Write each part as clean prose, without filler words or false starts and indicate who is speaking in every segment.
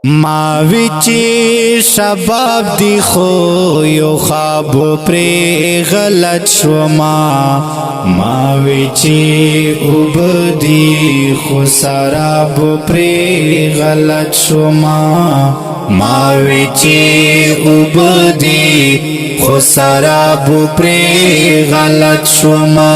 Speaker 1: ما ویچی شباب دی خو یو خواب پری غلط شوما ما ویچی اوب دی خو سراب پری غلط شوما ما ویچی اوب دی خو سراب پری غلط شوما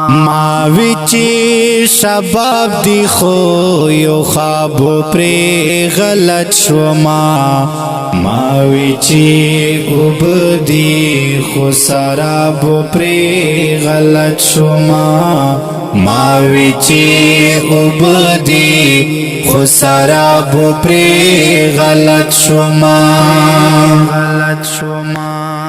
Speaker 1: ما ویچی شباب دی خو یو خواب پری غلط شوما ما ویچی اوب دی خو سراب پری غلط شوما ما ویچی اوب دی خو سراب پری غلط شوما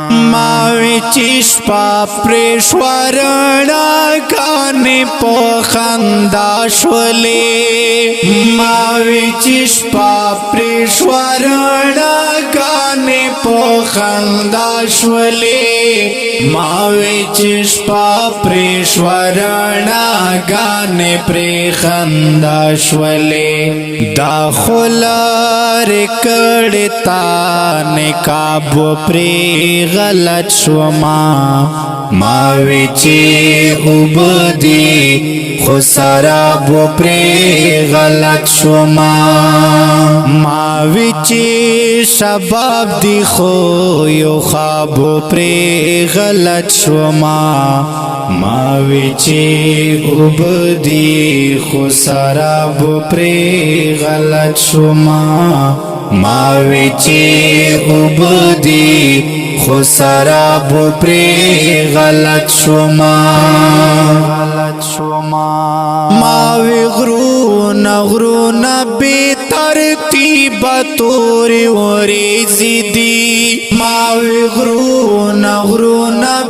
Speaker 1: ما ویچی شپا پریشورنا کانی پو خندا شولی ما ویچی شپا پریشورنا کانی پو خندا شولی ما ویچی شپا پریشورنا کانی پری خندا شولی دا خلار کڑتا نکابو پری غلط شوما ما ویچی اوب دی خو سرابو پری غلط شوما ما ویچی شباب دی خو یو خوابو پری غلط شوما ما ویچی اوب دی خو سرابو پری غلط شوما ما ویچی اوب دی خو سرابو پری غلط شوما ما وی غرون بی ترتیب توری وریزی دی ما وی غرون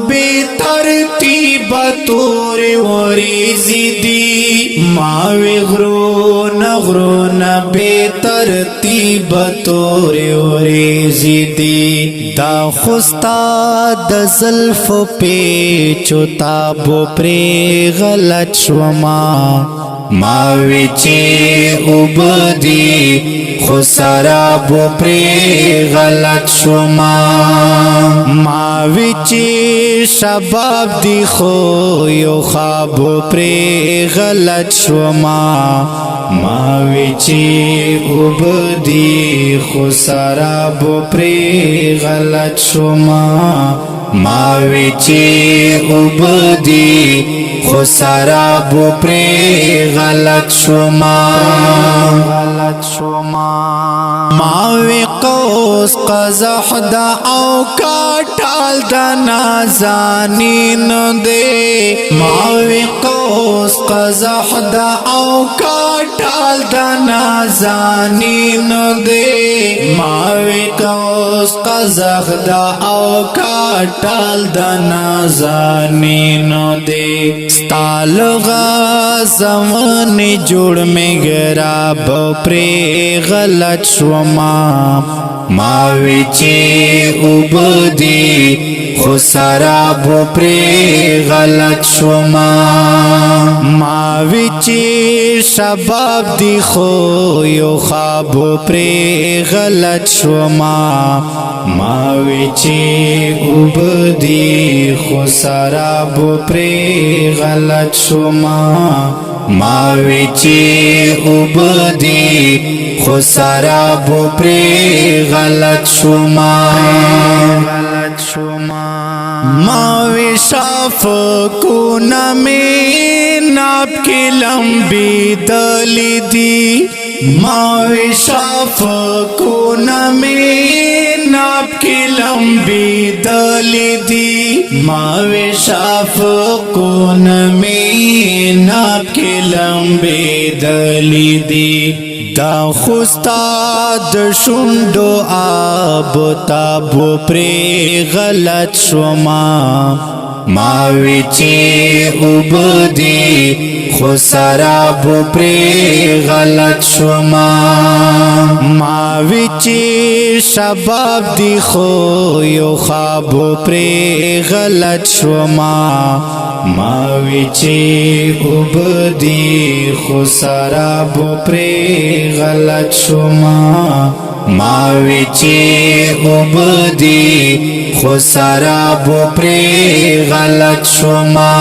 Speaker 1: بی ترتیب توری وریزی دی ما وی غرون بی ترتیب توری وریزی دی دا خستا د زلف پیچو تابو پری غلط شوما ما ویچی اوب دی خو سرابو پری غلط شوما ما ویچی شباب دی خو یو خوابو پری غلط شوما ما ویچی اوب دی خو سرابو پری غلط شوما ما ویچی اوب دی خو سرابو پری غلط شوما ما وی قوس قزح دا او کاٹال دا نازانین دے ما وی قوس قزح دا او کاٹال دا نازانین دے ما وی قوس قزح دا او کاٹال دا نازانین دے ستال غازمن جوڑ میں گراب پری غلط شوما ما ویچی اوب دی خو سرابو پری غلط شوما ما ویچی شباب دی خو یو خوابو پری غلط شوما ما ویچی اوب دی خو سرابو پری غلط شوما ما ویچی اوب دی خو سرابو پری غلط شوما ما وی شاف کو نمی ناب کی لمبی دلی دی ما وی شاف کو نمی ناب کی لمبی دلی دی ما وی شاف کو نمی ناب کی لمبی دلی دی دا خوستا د شوندو آب تابو پری غلط شوما ماوی چی عبدی خو سرابو پری غلط شما ماوی چی شباب دی خو یو خوابو پری غلط شما ماوی چی عبدی خو سرابو پری غلط شما ماوی چی عبدی خو سرابو پری غلط شما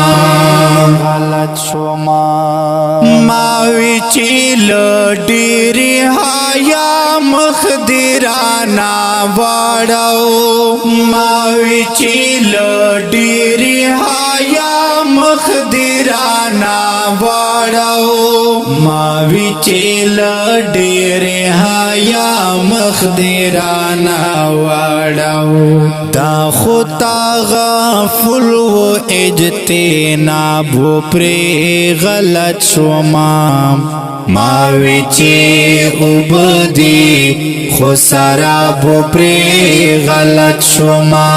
Speaker 1: ماوی چی لډیری حیا مخدرانا وړاو ماوی چی لډیری حیا مخدرانا وړاو ماوی چی لډیری حیا مخدرانا وړاو دا خطا غفل و اجتناب پری غلط شما ماوی چی عبدی خو سرابو پری غلط شما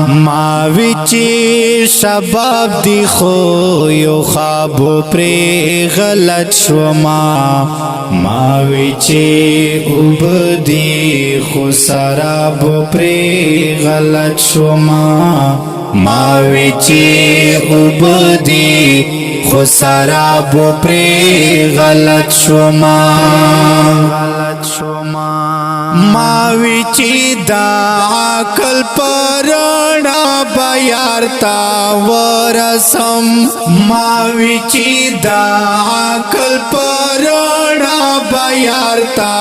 Speaker 1: ماوی چی شباب دی خو یو خوابو پری غلط شما ماوی چی عبدی خو سرابو پری غلط شما ماوی چی عبدی خو سرابو پری غلط شما ماوی چی دا عقل پرانا بیارتا ورسم ماوی چی دا عقل پرانا بیارتا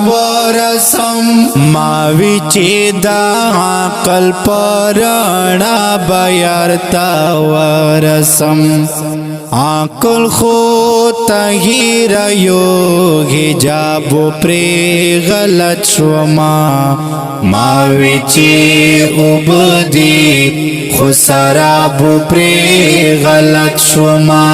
Speaker 1: ورسم ماوی چی دا عقل پرانا بیارتا ورسم عقل خو تغییر یو حجاب پری غلط شما ماوی چی عبدی خو سرابو پری غلط شما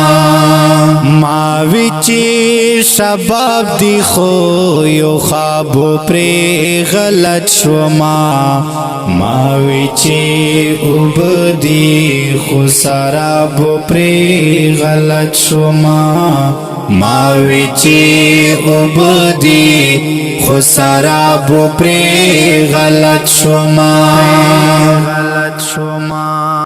Speaker 1: ماوی چی شباب دی خو یو خوابو پری غلط شما ماوی چی عبدی خو سرابو پری غلط شما ماوی چی عبدی خو سرابو پری غلط شما